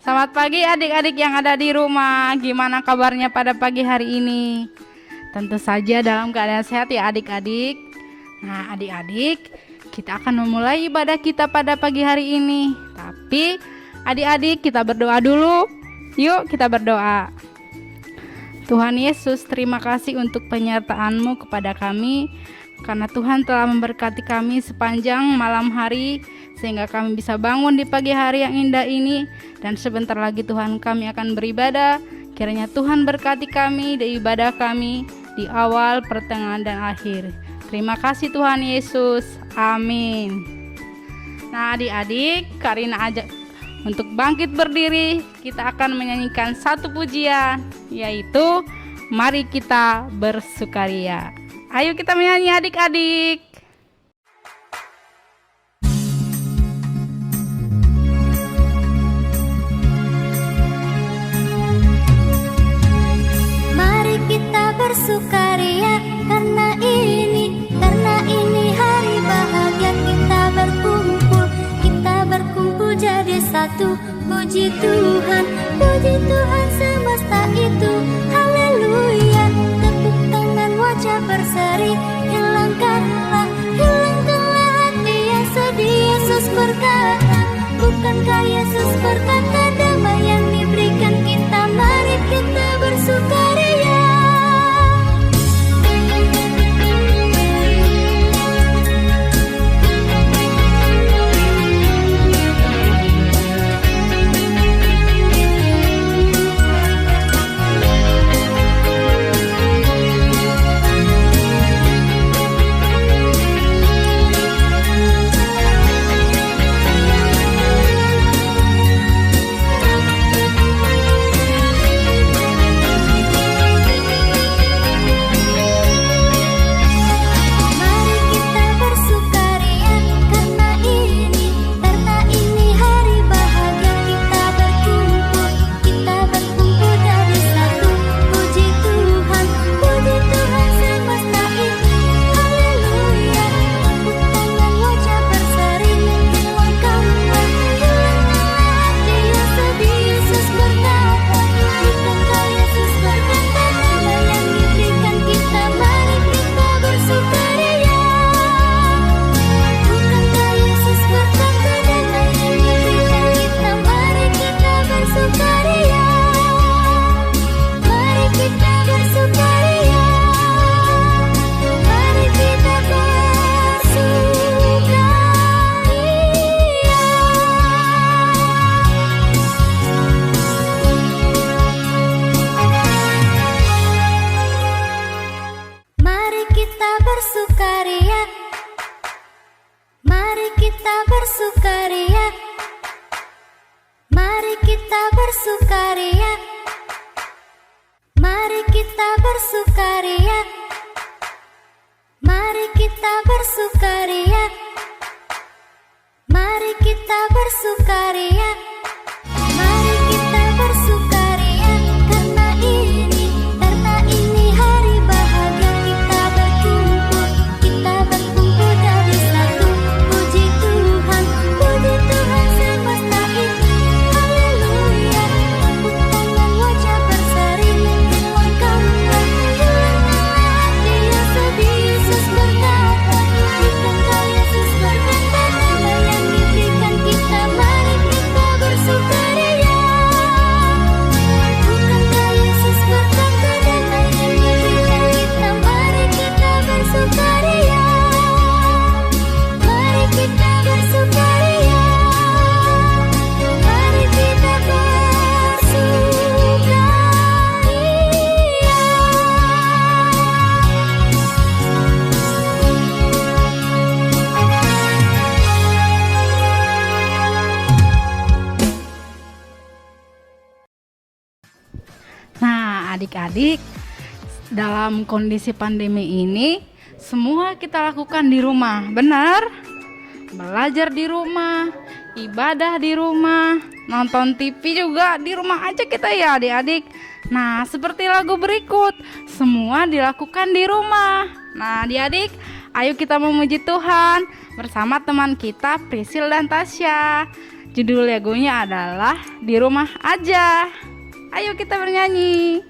Selamat pagi adik-adik yang ada di rumah. Gimana kabarnya pada pagi hari ini? Tentu saja dalam keadaan sehat ya adik-adik. Nah adik-adik, kita akan memulai ibadah kita pada pagi hari ini. Tapi adik-adik kita berdoa dulu. Yuk kita berdoa. Tuhan Yesus, terima kasih untuk penyertaan-Mu kepada kami. Karena Tuhan telah memberkati kami sepanjang malam hari, sehingga kami bisa bangun di pagi hari yang indah ini. Dan sebentar lagi Tuhan kami akan beribadah. Kiranya Tuhan berkati kami di ibadah kami, di awal, pertengahan, dan akhir. Terima kasih Tuhan Yesus. Amin. Nah adik-adik, Karina ajak untuk bangkit berdiri. Kita akan menyanyikan satu pujian, yaitu Mari Kita Bersukaria. Ayo kita menyanyi adik-adik. Mari kita bersukaria karena ini hari bahagia, kita berkumpul jadi satu. Puji Tuhan semesta itu, haleluya. Tepuk tangan, wajah berseri, hilangkanlah hati yang sedih. Yesus berkata, bukankah Yesus berkata, damai yang diberikan kita, mari kita bersukaria. Adik-adik, dalam kondisi pandemi ini semua kita lakukan di rumah, benar? Belajar di rumah, ibadah di rumah, nonton TV juga di rumah aja kita ya adik-adik. Nah seperti lagu berikut, semua dilakukan di rumah. Nah adik-adik, ayo kita memuji Tuhan bersama teman kita Prisil dan Tasya. Judul lagunya adalah Di Rumah Aja. Ayo kita bernyanyi.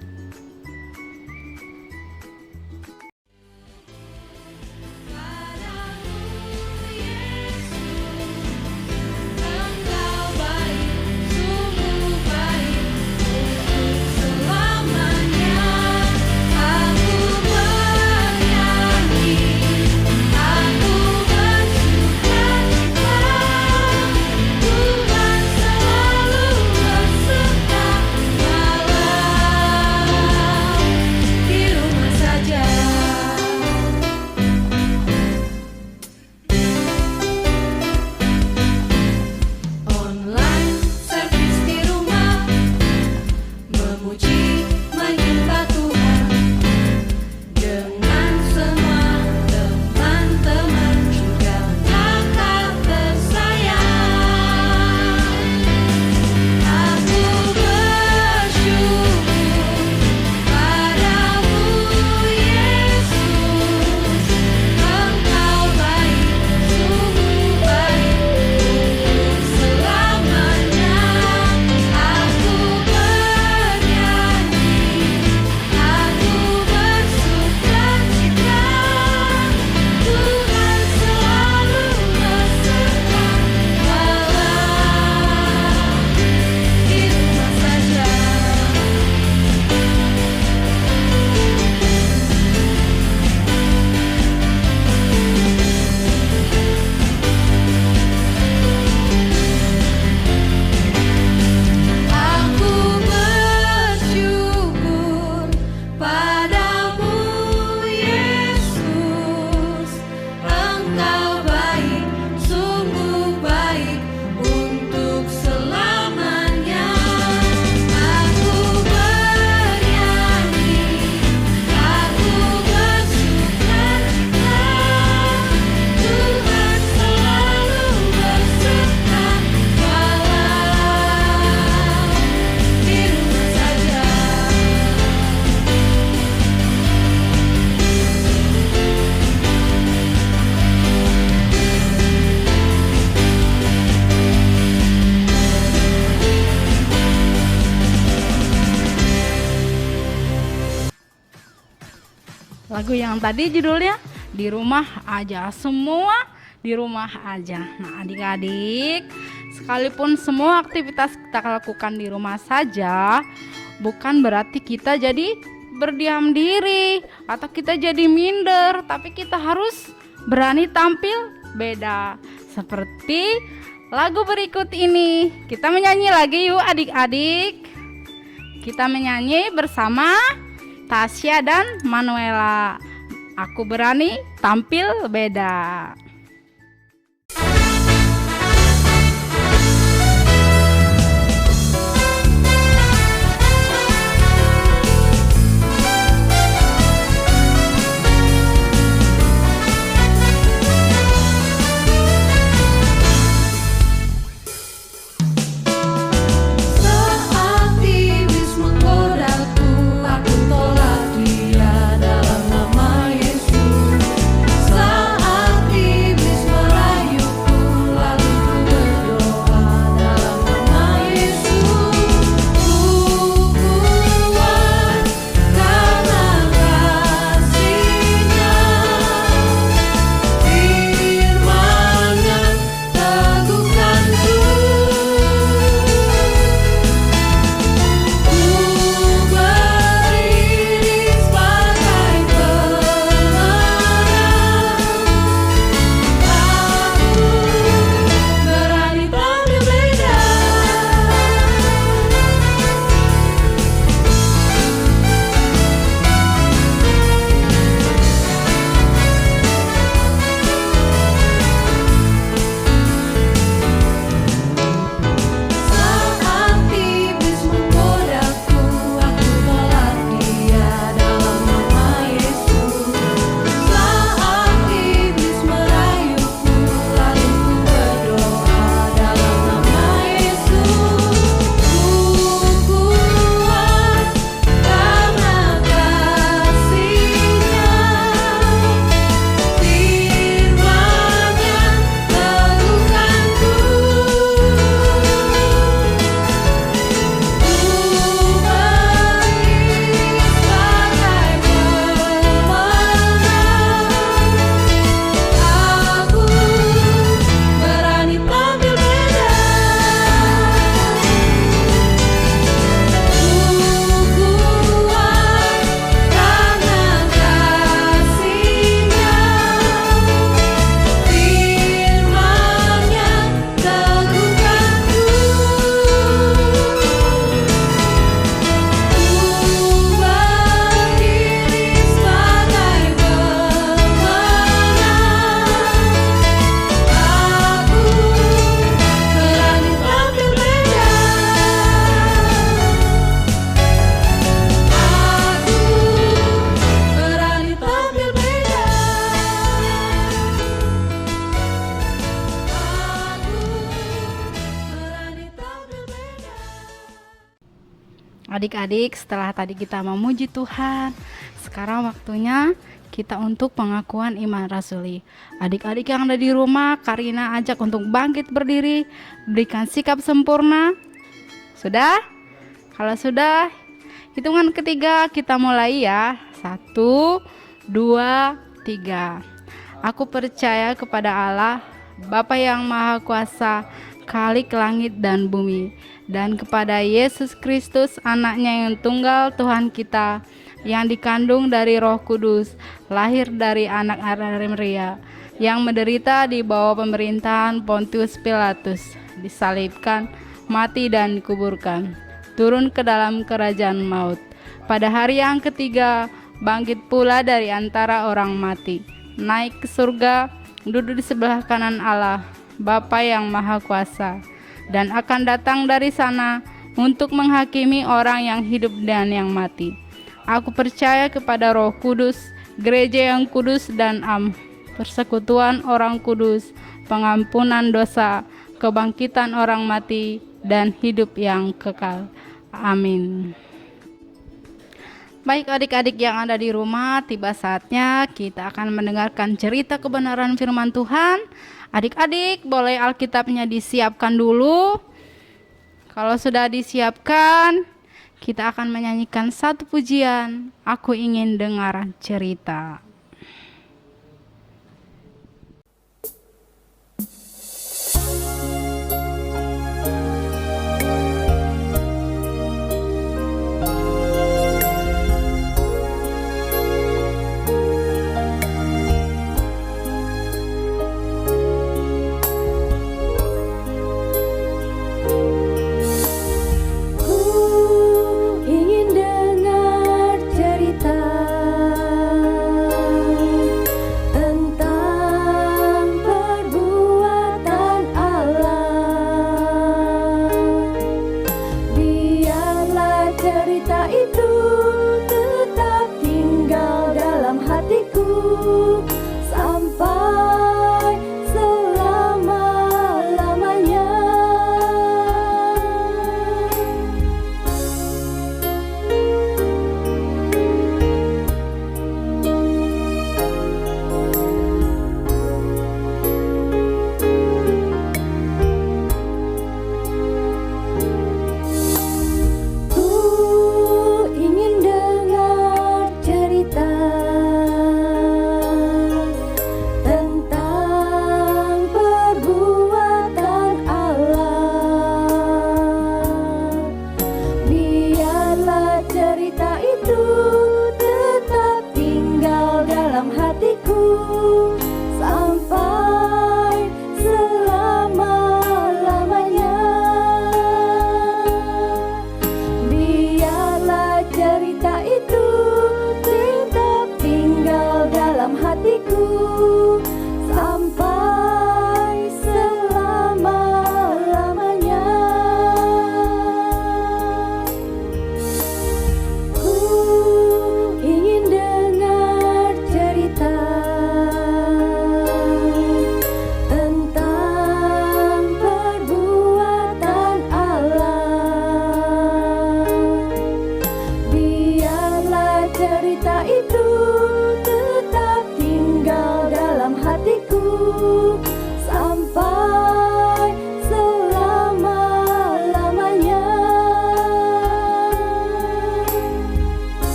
Lagu yang tadi judulnya Di Rumah Aja. Semua di rumah aja. Nah adik-adik, sekalipun semua aktivitas kita lakukan di rumah saja, bukan berarti kita jadi berdiam diri atau kita jadi minder, tapi kita harus berani tampil beda. Seperti lagu berikut ini. Kita menyanyi lagi yuk adik-adik. Kita menyanyi bersama Tasya dan Manuela. Aku berani tampil beda. Saat adik-adik, setelah tadi kita memuji Tuhan, sekarang waktunya kita untuk pengakuan iman rasuli. Adik-adik yang ada di rumah, Karina ajak untuk bangkit berdiri, berikan sikap sempurna. Sudah? Kalau sudah, hitungan ketiga kita mulai ya. 1, 2, 3. Aku percaya kepada Allah, Bapa yang Maha Kuasa, Khalik langit dan bumi, dan kepada Yesus Kristus, anaknya yang tunggal Tuhan kita, yang dikandung dari Roh Kudus, lahir dari anak Maria, yang menderita di bawah pemerintahan Pontius Pilatus, disalibkan, mati dan dikuburkan, turun ke dalam kerajaan maut. Pada hari yang ketiga, bangkit pula dari antara orang mati, naik ke surga, duduk di sebelah kanan Allah, Bapa yang Maha Kuasa, dan akan datang dari sana untuk menghakimi orang yang hidup dan yang mati. Aku percaya kepada Roh Kudus, gereja yang kudus dan persekutuan orang kudus, pengampunan dosa, kebangkitan orang mati, dan hidup yang kekal. Amin. Baik adik-adik yang ada di rumah, tiba saatnya kita akan mendengarkan cerita kebenaran firman Tuhan. Adik-adik, boleh Alkitabnya disiapkan dulu. Kalau sudah disiapkan, kita akan menyanyikan satu pujian, Aku Ingin Dengar Cerita.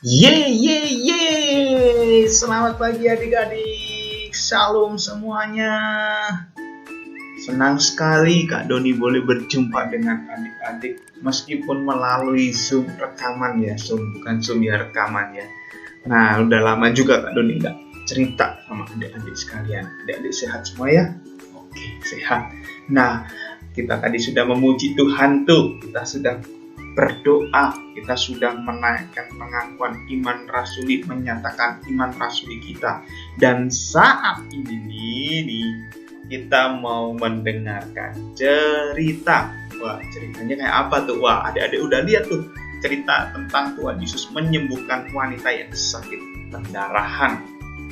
Yeay. Selamat pagi adik-adik. Shalom semuanya. Senang sekali Kak Doni boleh berjumpa dengan adik-adik meskipun melalui Zoom rekaman ya. Bukan Zoom ya, rekaman ya. Nah, udah lama juga Kak Doni nggak cerita sama adik-adik sekalian. Adik-adik sehat semua ya? Oke, sehat. Nah, kita tadi sudah memuji Tuhan tuh. Kita sudah berdoa, kita sudah menaikkan pengakuan iman rasuli, menyatakan iman rasuli kita. Dan saat ini nih, kita mau mendengarkan cerita. Wah, ceritanya kayak apa tuh? Wah, adik-adik udah lihat tuh cerita tentang Tuhan Yesus menyembuhkan wanita yang sakit pendarahan.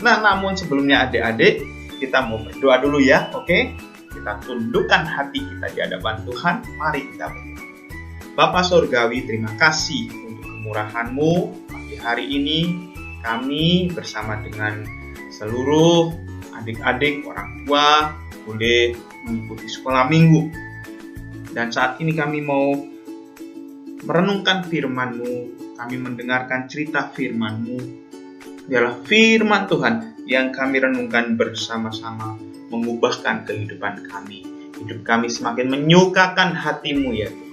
Nah, namun sebelumnya adik-adik, kita mau berdoa dulu ya, oke? Kita tundukkan hati kita di hadapan Tuhan. Mari kita berdoa. Bapa Surgawi, terima kasih untuk kemurahan-Mu. Pagi hari ini kami bersama dengan seluruh adik-adik, orang tua boleh mengikuti sekolah minggu. Dan saat ini kami mau merenungkan firman-Mu. Kami mendengarkan cerita firman-Mu. Ialah firman Tuhan yang kami renungkan bersama-sama, mengubahkan kehidupan kami. Hidup kami semakin menyukakan hati-Mu ya Tuhan.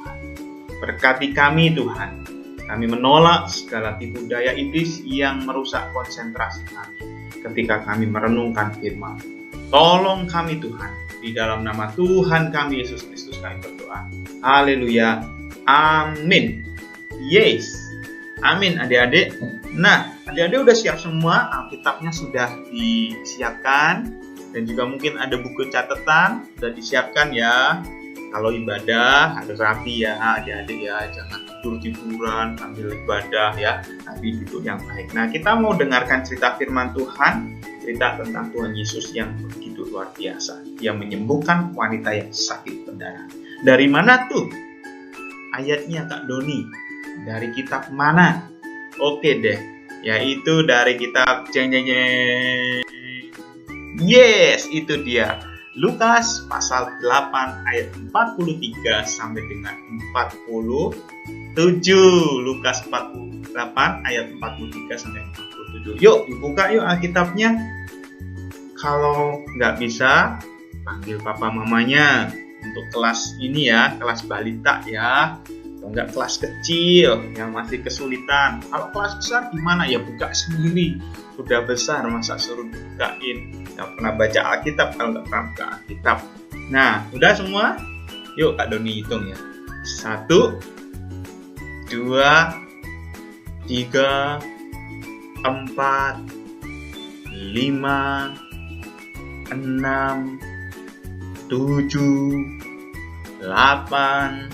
Berkati kami Tuhan. Kami menolak segala tipu daya iblis yang merusak konsentrasi kami ketika kami merenungkan firman. Tolong kami Tuhan. Di dalam nama Tuhan kami Yesus Kristus kami berdoa. Haleluya. Amin. Yes. Amin adik-adik. Nah, adik-adik udah siap semua? Alkitabnya sudah disiapkan. Dan juga mungkin ada buku catatan. Sudah disiapkan ya. Kalau ibadah harus rapi ya adik-adik ya, jangan tidur-tiduran sambil ibadah ya, tapi duduk yang baik. Nah, kita mau dengarkan cerita firman Tuhan, cerita tentang Tuhan Yesus yang begitu luar biasa, yang menyembuhkan wanita yang sakit pendarahan. Dari mana tuh ayatnya Kak Doni? Dari kitab mana? Oke deh, yaitu dari kitab Yes, itu dia. Lukas pasal 8 ayat 43 sampai dengan 47. Lukas 8 ayat 43 sampai 47. Yuk dibuka yuk Alkitabnya. Kalau nggak bisa, panggil papa mamanya untuk kelas ini ya, kelas balita ya. Atau nggak kelas kecil yang masih kesulitan. Kalau kelas besar gimana ya, buka sendiri. Sudah besar masa suruh bukain. Nggak pernah baca Alkitab kalau nggak pernah buka Alkitab. Nah, udah semua? Yuk Kak Doni hitung ya. 1, 2, 3, 4, 5, 6, 7, 8,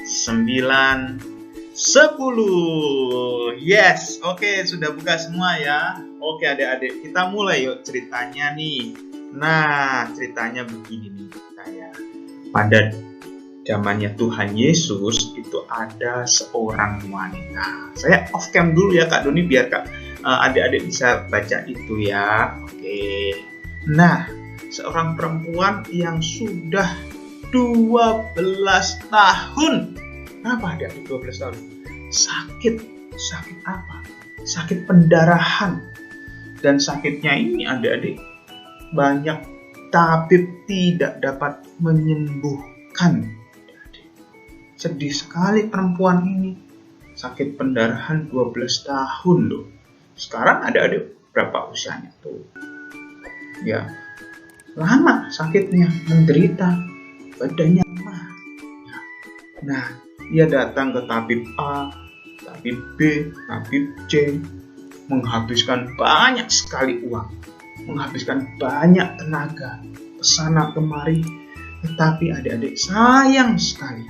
9, 10. Yes, oke, sudah buka semua ya. Oke adik-adik, kita mulai yuk ceritanya nih. Nah, ceritanya begini nih saya. Pada zamannya Tuhan Yesus itu ada seorang wanita. Saya off cam dulu ya Kak Doni biar adik-adik bisa baca itu ya. Oke. Nah, seorang perempuan yang sudah 12 tahun. Kenapa adik-adik 12 tahun? Sakit apa? Sakit pendarahan. Dan sakitnya ini adik-adik banyak tabib tidak dapat menyembuhkan. Sedih sekali perempuan ini. Sakit pendarahan 12 tahun loh. Sekarang adik-adik berapa usianya tuh? Ya, lama sakitnya, menderita, badannya lemah. Ya. Nah, ia datang ke tabib A, tabib B, tabib C, menghabiskan banyak sekali uang, menghabiskan banyak tenaga, kesana kemari, tetapi adik-adik sayang sekali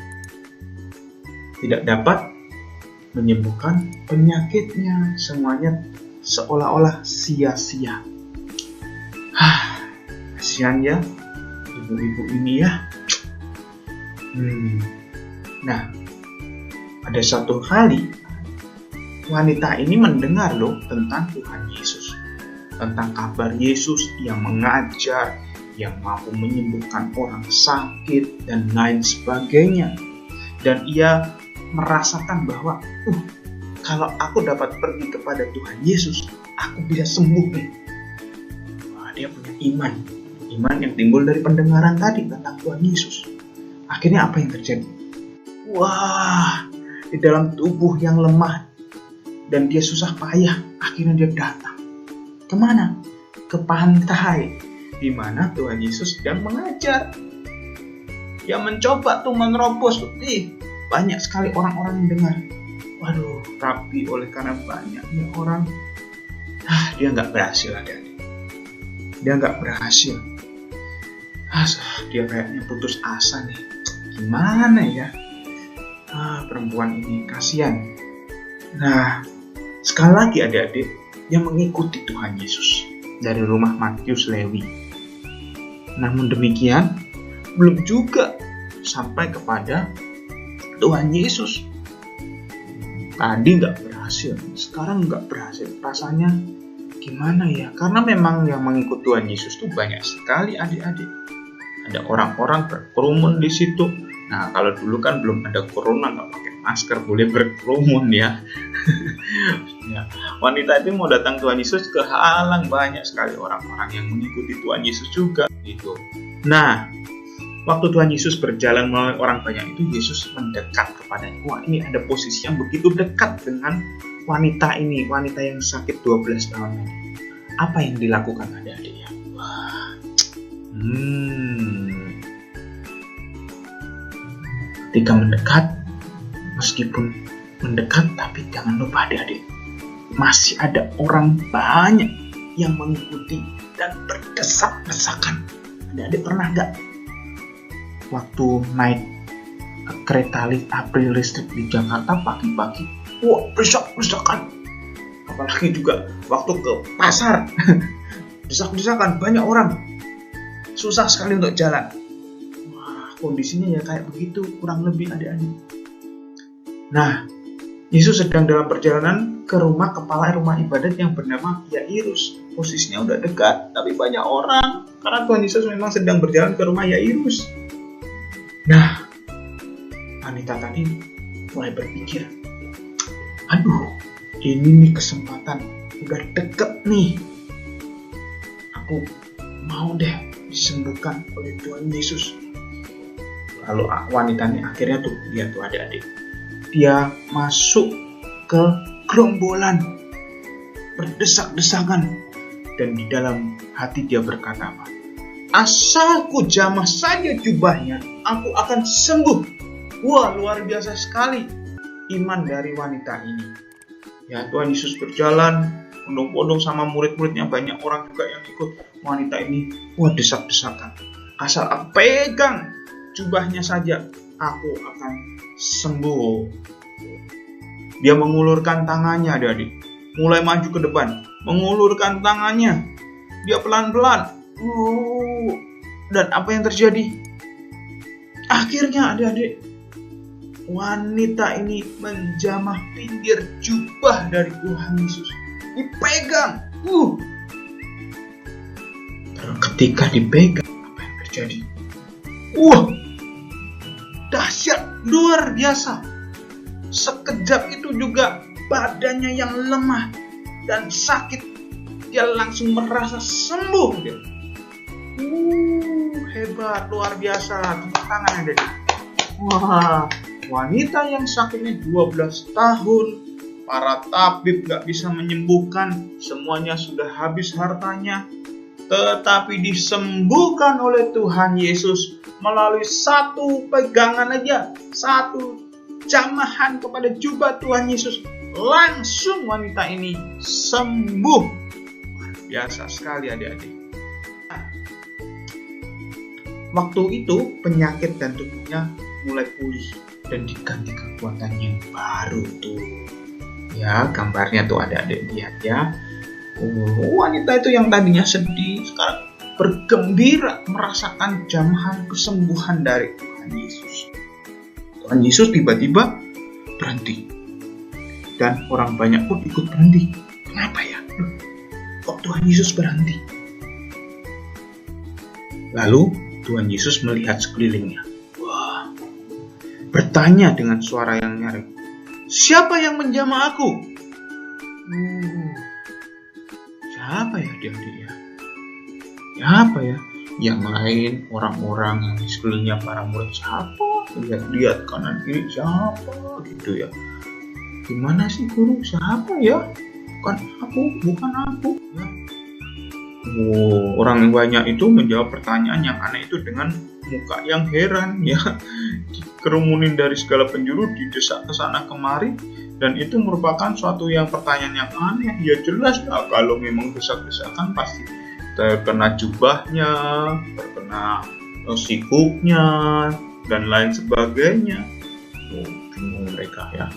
tidak dapat menyembuhkan penyakitnya. Semuanya seolah-olah sia-sia. Kasihan ya ibu-ibu ini ya. Nah, ada satu kali wanita ini mendengar loh tentang Tuhan Yesus, tentang kabar Yesus yang mengajar, yang mampu menyembuhkan orang sakit dan lain sebagainya. Dan ia merasakan bahwa kalau aku dapat pergi kepada Tuhan Yesus, aku bisa sembuh nih. Wah, dia punya iman yang timbul dari pendengaran tadi tentang Tuhan Yesus. Akhirnya apa yang terjadi? Wah, di dalam tubuh yang lemah dan dia susah payah, akhirnya dia datang. Kemana? Ke pantai, di mana Tuhan Yesus sedang mengajar. Dia mencoba tuh menerobos. Banyak sekali orang-orang yang dengar. Waduh, tapi oleh karena banyaknya orang, dia nggak berhasil, adik-adik. Dia nggak berhasil. Dia kayaknya putus asa nih. Gimana ya? Perempuan ini kasihan. Nah, sekali lagi adik-adik yang mengikuti Tuhan Yesus dari rumah Matius Lewi. Namun demikian, belum juga sampai kepada Tuhan Yesus. Tadi nggak berhasil, sekarang nggak berhasil. Rasanya gimana ya? Karena memang yang mengikut Tuhan Yesus tuh banyak sekali adik-adik. Ada orang-orang berkerumun di situ. Nah, kalau dulu kan belum ada corona, nggak pakai masker, boleh berkerumun ya. Ya. Wanita itu mau datang Tuhan Yesus, kehalang banyak sekali orang-orang yang mengikuti Tuhan Yesus juga. Gitu. Nah, waktu Tuhan Yesus berjalan melalui orang banyak itu, Yesus mendekat kepadanya. Wah, ini ada posisi yang begitu dekat dengan wanita ini, wanita yang sakit 12 tahun ini. Apa yang dilakukan adik-adik ya? Wah, ketika mendekat, meskipun mendekat, tapi jangan lupa adik-adik, masih ada orang banyak yang mengikuti dan berdesak-desakan. Adik-adik pernah nggak waktu naik kereta api listrik di Jakarta pagi-pagi, wah, desak-desakan. Apalagi juga waktu ke pasar, desak-desakan, banyak orang, susah sekali untuk jalan. Wah, kondisinya ya kayak begitu, kurang lebih adik-adik. Nah, Yesus sedang dalam perjalanan ke rumah kepala rumah ibadat yang bernama Yairus. Posisinya udah dekat, tapi banyak orang, karena Tuhan Yesus memang sedang berjalan ke rumah Yairus. Nah, wanita tadi mulai berpikir, aduh, ini nih kesempatan, udah deket nih. Aku mau deh disembuhkan oleh Tuhan Yesus. Lalu wanita ini akhirnya tuh, lihat tuh adik-adik, dia masuk ke gerombolan, berdesak-desakan, dan di dalam hati dia berkata apa? Asal ku jamah saja jubahnya, aku akan sembuh. Wah, luar biasa sekali iman dari wanita ini. Ya, Tuhan Yesus berjalan, bondong-bondong sama murid-muridnya, banyak orang juga yang ikut. Wanita ini, wah, desak-desakan. Asal aku pegang jubahnya saja, aku akan sembuh. Dia mengulurkan tangannya, adik-adik. Mulai maju ke depan, mengulurkan tangannya. Dia pelan-pelan. Dan apa yang terjadi? Akhirnya adik-adik, wanita ini menjamah pinggir jubah dari Tuhan Yesus. Dipegang. Ketika dipegang, apa yang terjadi? Dahsyat, luar biasa. Sekejap itu juga badannya yang lemah dan sakit, dia langsung merasa sembuh. Hebat, luar biasa. Tepuk tangan adik-adik. Wah, wanita yang sakitnya 12 tahun, para tabib gak bisa menyembuhkan, semuanya sudah habis hartanya, tetapi disembuhkan oleh Tuhan Yesus melalui satu pegangan aja, satu jamahan kepada jubah Tuhan Yesus. Langsung wanita ini sembuh. Luar biasa sekali adik-adik. Waktu itu penyakit dan tubuhnya mulai pulih dan diganti kekuatan yang baru tuh. Ya, gambarnya tuh adik-adik lihat ya. Wanita itu yang tadinya sedih sekarang bergembira merasakan jamahan kesembuhan dari Tuhan Yesus. Tuhan Yesus tiba-tiba berhenti dan orang banyak pun ikut berhenti. Kenapa ya? Kok Tuhan Yesus berhenti? Lalu Tuhan Yesus melihat sekelilingnya. Wah, bertanya dengan suara yang nyaring. siapa yang menjamah aku? Siapa ya adik-adik ya? Siapa ya? Yang lain, orang-orang yang di sekelilingnya para murid, siapa? Lihat kanan kiri, siapa? Gitu ya. Gimana sih guru? Siapa ya? Bukan aku ya. Orang banyak itu menjawab pertanyaan yang aneh itu dengan muka yang heran ya. Dikerumunin dari segala penjuru, didesak ke sana kemari, dan itu merupakan suatu pertanyaan yang aneh. Ya jelas lah, kalau memang desak-desakan pasti terkena jubahnya, terkena sikupnya, dan lain sebagainya. Bingung mereka ya.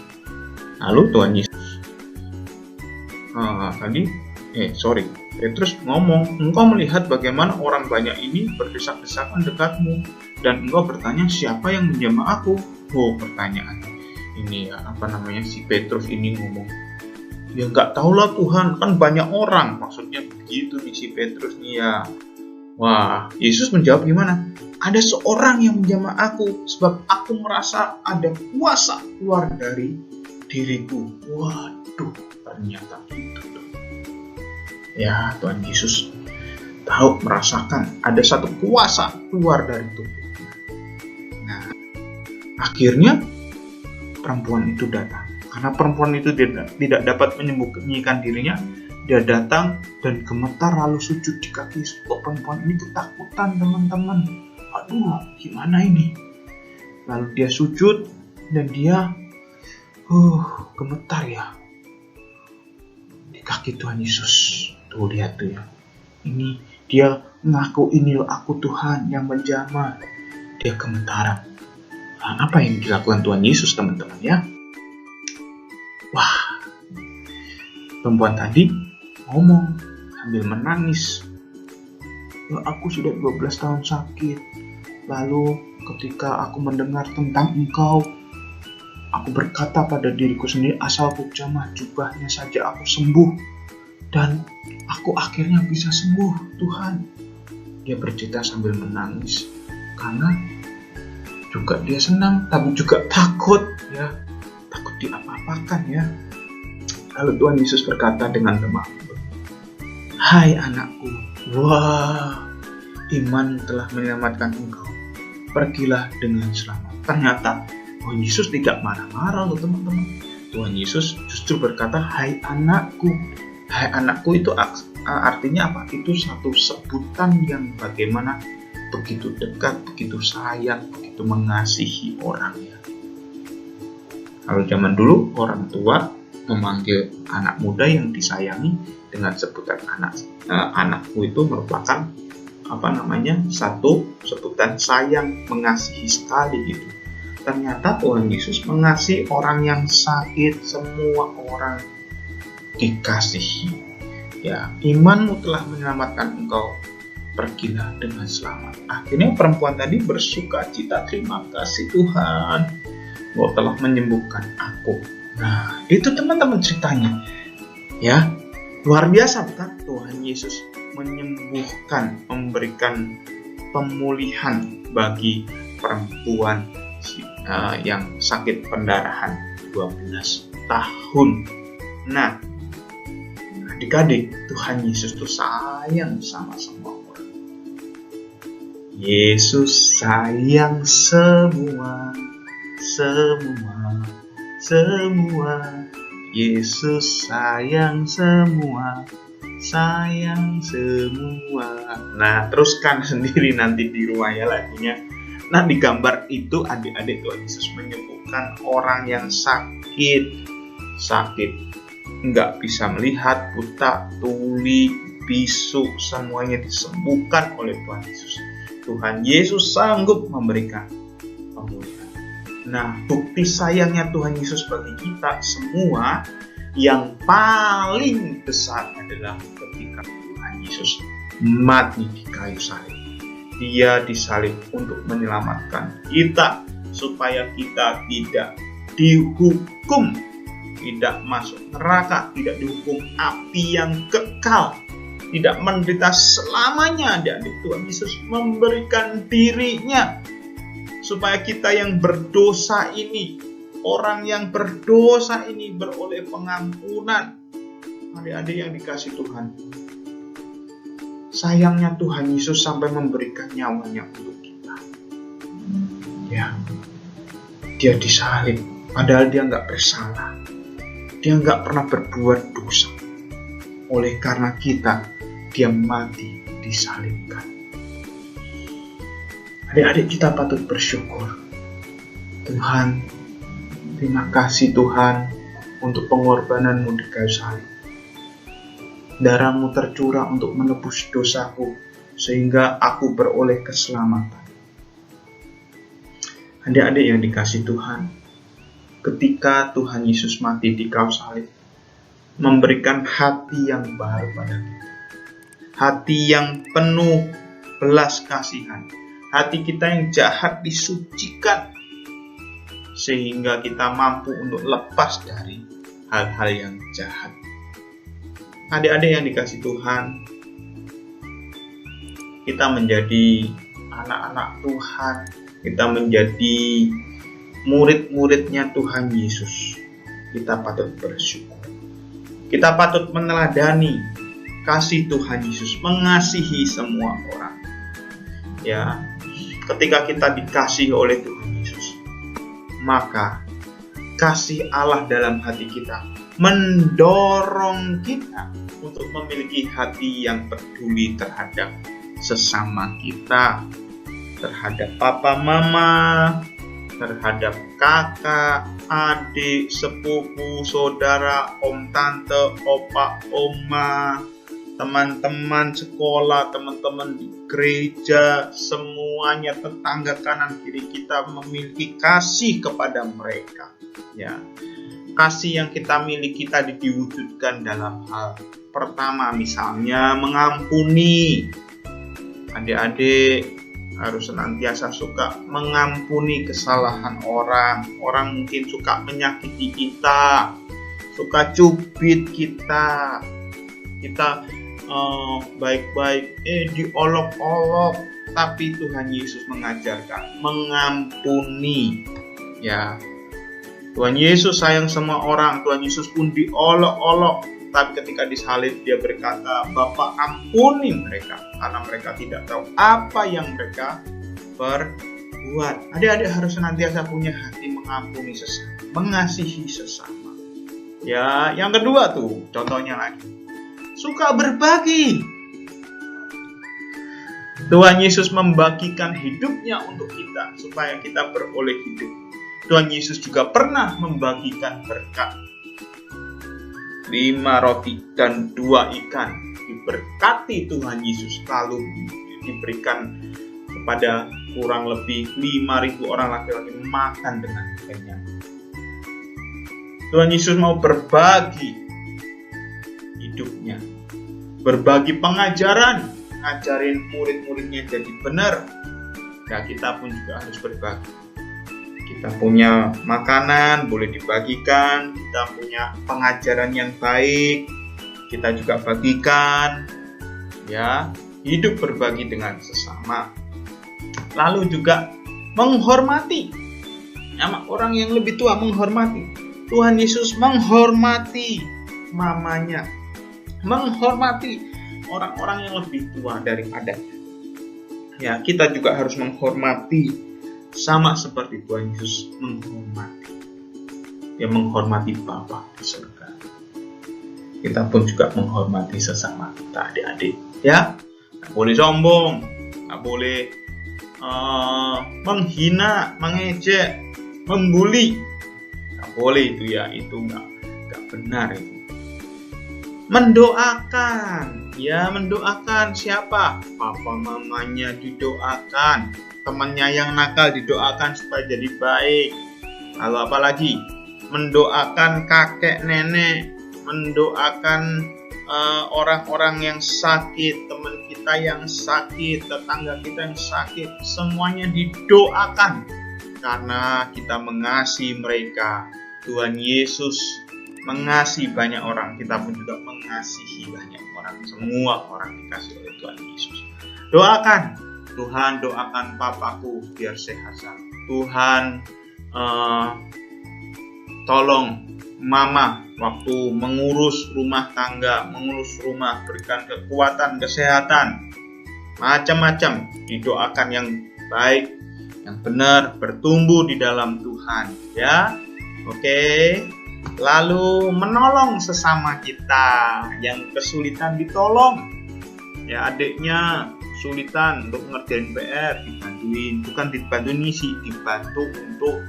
Lalu Tuhan Yesus Petrus ngomong, engkau melihat bagaimana orang banyak ini berdesak-desakan dekatmu, dan engkau bertanya, siapa yang menjamah aku? Pertanyaan ini ya, si Petrus ini ngomong, ya nggak tahulah Tuhan, kan banyak orang, maksudnya begitu nih si Petrus nih ya. Wah, Yesus menjawab gimana? Ada seorang yang menjamah aku, sebab aku merasa ada kuasa keluar dari diriku. Waduh, ternyata itu. Ya, Tuhan Yesus tahu, merasakan ada satu kuasa keluar dari tubuhnya. Nah, akhirnya perempuan itu datang. Karena perempuan itu tidak dapat menyembunyikan dirinya, dia datang dan gemetar lalu sujud di kaki Yesus. Perempuan ini ketakutan, teman-teman. Aduh, gimana ini? Lalu dia sujud dan dia gemetar ya di kaki Tuhan Yesus. Tuh, lihat tuh ya. Ini dia mengaku, ini loh aku Tuhan yang menjamah. Dia gemetaran. Nah, apa yang dilakukan Tuhan Yesus, teman-teman ya? Wah, perempuan tadi ngomong sambil menangis. Ya, aku sudah 12 tahun sakit. Lalu ketika aku mendengar tentang engkau, aku berkata pada diriku sendiri, asal ku jamah jubahnya saja aku sembuh. Dan aku akhirnya bisa sembuh, Tuhan. Dia bercerita sambil menangis. Karena juga dia senang, tapi juga takut ya. Takut diapa-apakan ya. Lalu Tuhan Yesus berkata dengan lemah lembut, hai anakku, wah, iman telah menyelamatkan engkau. Pergilah dengan selamat. Ternyata Tuhan Yesus tidak marah-marah loh teman-teman. Tuhan Yesus justru berkata, hai anakku. Hai anakku itu artinya apa? Itu satu sebutan yang bagaimana begitu dekat, begitu sayang, begitu mengasihi orang ya. Kalau zaman dulu orang tua memanggil anak muda yang disayangi dengan sebutan anakku itu merupakan satu sebutan sayang, mengasihi sekali gitu. Ternyata Tuhan Yesus mengasihi orang yang sakit, semua orang dikasihi. Ya, imanmu telah menyelamatkan engkau. Pergilah dengan selamat. Akhirnya perempuan tadi bersuka cita, terima kasih Tuhan, Engkau telah menyembuhkan aku. Nah, itu teman-teman ceritanya. Ya, luar biasa bukan? Tuhan Yesus menyembuhkan, memberikan pemulihan bagi perempuan yang sakit pendarahan 12 tahun. Nah, adik-adik, Tuhan Yesus tuh sayang sama semua orang. Yesus sayang semua. Yesus sayang semua. Nah, teruskan sendiri nanti di rumah ya lagunya. Nah, di gambar itu adik-adik Tuhan Yesus menyembuhkan orang yang sakit, nggak bisa melihat, buta, tuli, bisu, semuanya disembuhkan oleh Tuhan Yesus. Tuhan Yesus sanggup memberikan pemulihan. Nah, bukti sayangnya Tuhan Yesus bagi kita semua yang paling besar adalah ketika Tuhan Yesus mati di kayu salib. Dia disalib untuk menyelamatkan kita supaya kita tidak dihukum, tidak masuk neraka, tidak dihukum api yang kekal, tidak menderita selamanya. Dan Tuhan Yesus memberikan dirinya supaya kita yang berdosa ini orang yang berdosa ini beroleh pengampunan. Adik-adik yang dikasih Tuhan, sayangnya Tuhan Yesus sampai memberikan nyawanya untuk kita. Ya, dia disalib, padahal dia nggak bersalah. Dia nggak pernah berbuat dosa. Oleh karena kita, dia mati disalibkan. Adik-adik, kita patut bersyukur. Tuhan, terima kasih Tuhan untuk pengorbananmu di kayu salib. Darahmu tercurah untuk menebus dosaku, sehingga aku beroleh keselamatan. Adik-adik yang dikasih Tuhan, ketika Tuhan Yesus mati di kayu salib, memberikan hati yang baru pada kita. Hati yang penuh belas kasihan. Hati kita yang jahat disucikan, sehingga kita mampu untuk lepas dari hal-hal yang jahat. Adik-adik yang dikasih Tuhan, kita menjadi anak-anak Tuhan, kita menjadi murid-muridnya Tuhan Yesus. Kita patut bersyukur. Kita patut meneladani kasih Tuhan Yesus, mengasihi semua orang. Ya, ketika kita dikasihi oleh Tuhan Yesus, maka kasih Allah dalam hati kita mendorong kita untuk memiliki hati yang peduli terhadap sesama kita, terhadap papa mama, terhadap kakak, adik, sepupu, saudara, om tante, opa, oma, teman-teman sekolah, teman-teman di gereja, semuanya, tetangga kanan kiri kita memiliki kasih kepada mereka. Ya, kasih yang kita miliki tadi diwujudkan dalam hal pertama, misalnya mengampuni. Adik-adik harus senantiasa suka mengampuni kesalahan orang. Orang mungkin suka menyakiti kita, suka cubit kita. Kita baik-baik, diolok-olok, tapi Tuhan Yesus mengajarkan mengampuni. Ya, Tuhan Yesus sayang semua orang. Tuhan Yesus pun diolok-olok. Tapi ketika disalib dia berkata, Bapa ampuni mereka, karena mereka tidak tahu apa yang mereka perbuat. Adik-adik harus senantiasa punya hati mengampuni sesama, mengasihi sesama. Ya, yang kedua tuh, contohnya lagi, suka berbagi. Tuhan Yesus membagikan hidupnya untuk kita, supaya kita beroleh hidup. Tuhan Yesus juga pernah membagikan berkat. 5 roti dan 2 ikan diberkati Tuhan Yesus, lalu diberikan kepada kurang lebih 5.000 orang laki-laki makan dengan kenyang. Tuhan Yesus mau berbagi hidupnya, berbagi pengajaran, ngajarin murid-muridnya jadi benar. Ya, kita pun juga harus berbagi. Kita punya makanan, boleh dibagikan. Kita punya pengajaran yang baik, kita juga bagikan. Ya, hidup berbagi dengan sesama. Lalu juga menghormati. Orang yang lebih tua menghormati. Tuhan Yesus menghormati mamanya, menghormati orang-orang yang lebih tua daripadanya. Ya, kita juga harus menghormati. Sama seperti Tuhan Yesus menghormati. Dia menghormati Bapa di surga. Kita pun juga menghormati sesama kita, adik-adik. Ya, nggak boleh sombong, nggak boleh menghina, mengejek, membuli. Nggak boleh itu ya, itu nggak benar itu. Mendoakan, ya mendoakan siapa? Papa mamanya didoakan. Temannya yang nakal didoakan supaya jadi baik. Lalu apa lagi? Mendoakan kakek nenek, mendoakan orang-orang yang sakit, teman kita yang sakit, tetangga kita yang sakit, semuanya didoakan karena kita mengasihi mereka. Tuhan Yesus mengasihi banyak orang, kita pun juga mengasihi banyak orang. Semua orang dikasihi oleh Tuhan Yesus. Doakan. Tuhan, doakan papaku biar sehat. Tuhan, tolong mama waktu mengurus rumah tangga, mengurus rumah, berikan kekuatan, kesehatan, macam-macam, didoakan yang baik, yang benar, bertumbuh di dalam Tuhan, ya. Oke. Lalu menolong sesama kita yang kesulitan ditolong. Ya, adiknya kesulitan untuk ngerjain PR, dibantuin, bukan dibantuin ngisi, dibantu untuk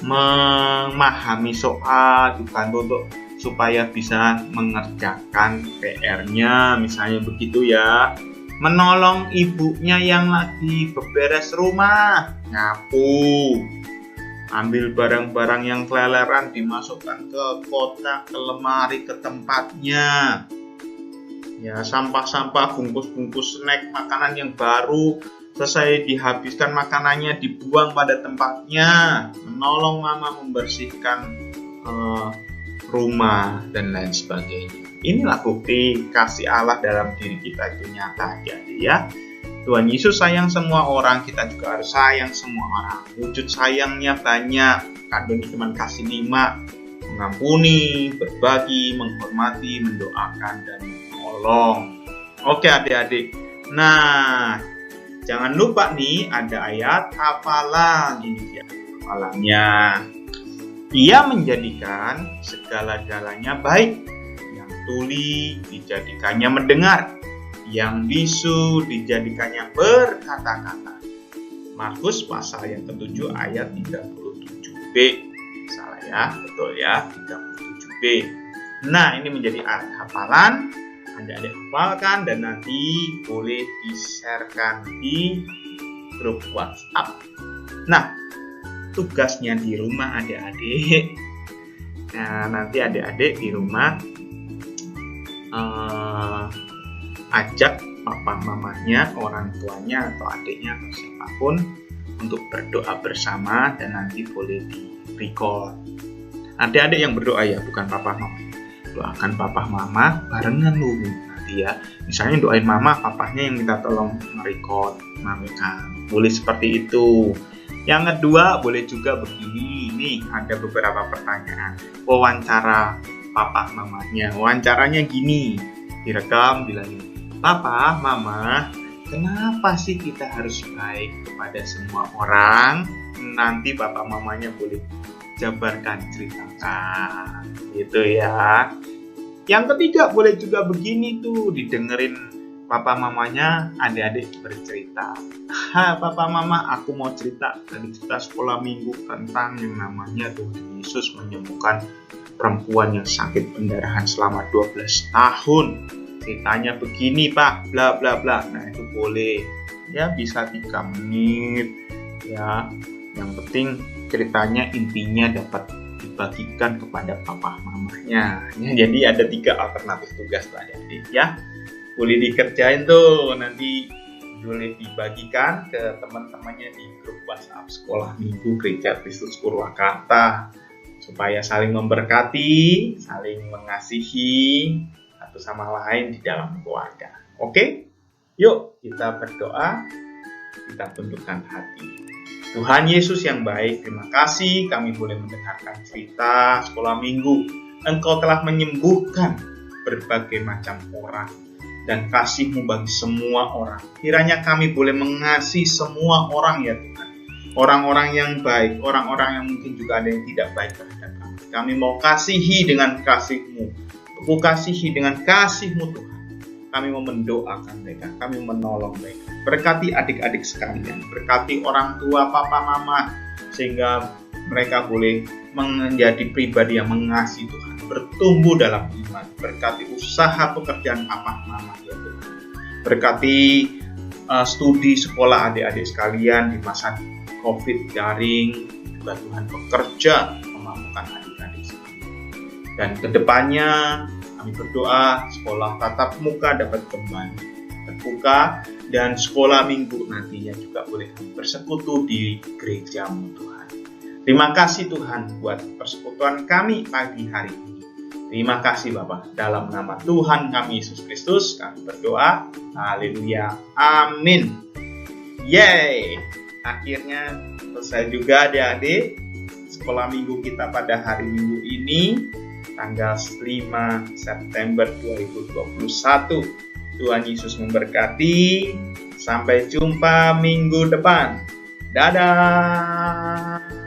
memahami soal, dibantu untuk supaya bisa mengerjakan PR-nya, misalnya begitu ya. Menolong ibunya yang lagi beberes rumah, nyapu, ambil barang-barang yang keleleran dimasukkan ke kotak, ke lemari, ke tempatnya. Ya, sampah-sampah, bungkus-bungkus snack, makanan yang baru selesai dihabiskan makanannya dibuang pada tempatnya. Menolong mama membersihkan rumah dan lain sebagainya. Inilah bukti kasih Allah dalam diri kita itu nyata, jadi ya. Tuhan Yesus sayang semua orang, kita juga harus sayang semua orang. Wujud sayangnya banyak. Kak Doni cuma kasih 5, mengampuni, berbagi, menghormati, mendoakan, dan menolong. Oke adik-adik. Nah, jangan lupa nih ada ayat hafalan. Ini dia hafalannya. Ia menjadikan segala-galanya baik. Yang tuli dijadikannya mendengar. Yang bisu dijadikannya berkata-kata. Markus pasal yang ke-7 ayat 37b. Salah ya, betul ya, 37b. Nah, ini menjadi ayat hafalan. Adik-adik hafalkan dan nanti boleh di-sharekan di grup WhatsApp. Nah, tugasnya di rumah adik-adik. Nah, nanti adik-adik di rumah ajak papa mamanya, orang tuanya atau adiknya atau siapapun untuk berdoa bersama dan nanti boleh di-record. Adik-adik yang berdoa ya, bukan papa mama. Doakan papa mama barengan lu nanti ya. Misalnya doain mama, papahnya yang minta tolong merecord, merekam. Boleh seperti itu. Yang kedua boleh juga begini. Nih ada beberapa pertanyaan. Wawancara papa mamanya. Wawancaranya gini. Direkam bilangin, Papa, Mama, kenapa sih kita harus baik kepada semua orang? Nanti papa mamanya boleh jabarkan, ceritakan, gitu ya. Yang ketiga boleh juga begini tuh, didengerin papa mamanya, adik-adik bercerita. Papa mama, aku mau cerita dari cerita sekolah minggu tentang yang namanya Tuhan Yesus menyembuhkan perempuan yang sakit pendarahan selama 12 tahun. Ceritanya begini pak, bla bla bla. Nah itu boleh ya, bisa 3 menit ya. Yang penting ceritanya intinya dapat dibagikan kepada papa mamanya ya. Jadi ada 3 alternatif tugas lah adik ya. Boleh dikerjain tuh, nanti boleh dibagikan ke teman-temannya di grup WhatsApp Sekolah Minggu Gereja Kristus Purwakarta supaya saling memberkati, saling mengasihi satu sama lain di dalam keluarga. Oke? Yuk kita berdoa, kita tundukkan hati. Tuhan Yesus yang baik, terima kasih kami boleh mendengarkan cerita sekolah minggu. Engkau telah menyembuhkan berbagai macam orang dan kasih-Mu bagi semua orang. Kiranya kami boleh mengasihi semua orang ya Tuhan. Orang-orang yang baik, orang-orang yang mungkin juga ada yang tidak baik terhadap kami. Kami mau kasihi dengan kasih-Mu. Aku kasihi dengan kasih-Mu Tuhan. Kami mau mendoakan mereka, kami menolong mereka. Berkati adik-adik sekalian, berkati orang tua, papa, mama, sehingga mereka boleh menjadi pribadi yang mengasihi Tuhan, bertumbuh dalam iman. Berkati usaha pekerjaan papa, mama ya Tuhan. Berkati studi sekolah adik-adik sekalian di masa COVID daring, juga Tuhan bekerja memampukan adik-adik sekalian. Dan kedepannya kami berdoa sekolah tatap muka dapat kembali terbuka dan sekolah minggu nantinya juga boleh kami bersekutu di gereja-Mu Tuhan. Terima kasih Tuhan buat persekutuan kami pagi hari ini. Terima kasih Bapak. Dalam nama Tuhan kami Yesus Kristus kami berdoa. Haleluya. Amin. Yeay. Akhirnya selesai juga adik-adik. sekolah minggu kita pada hari Minggu ini, tanggal 5 September 2021. Tuhan Yesus memberkati. Sampai jumpa minggu depan. Dadah.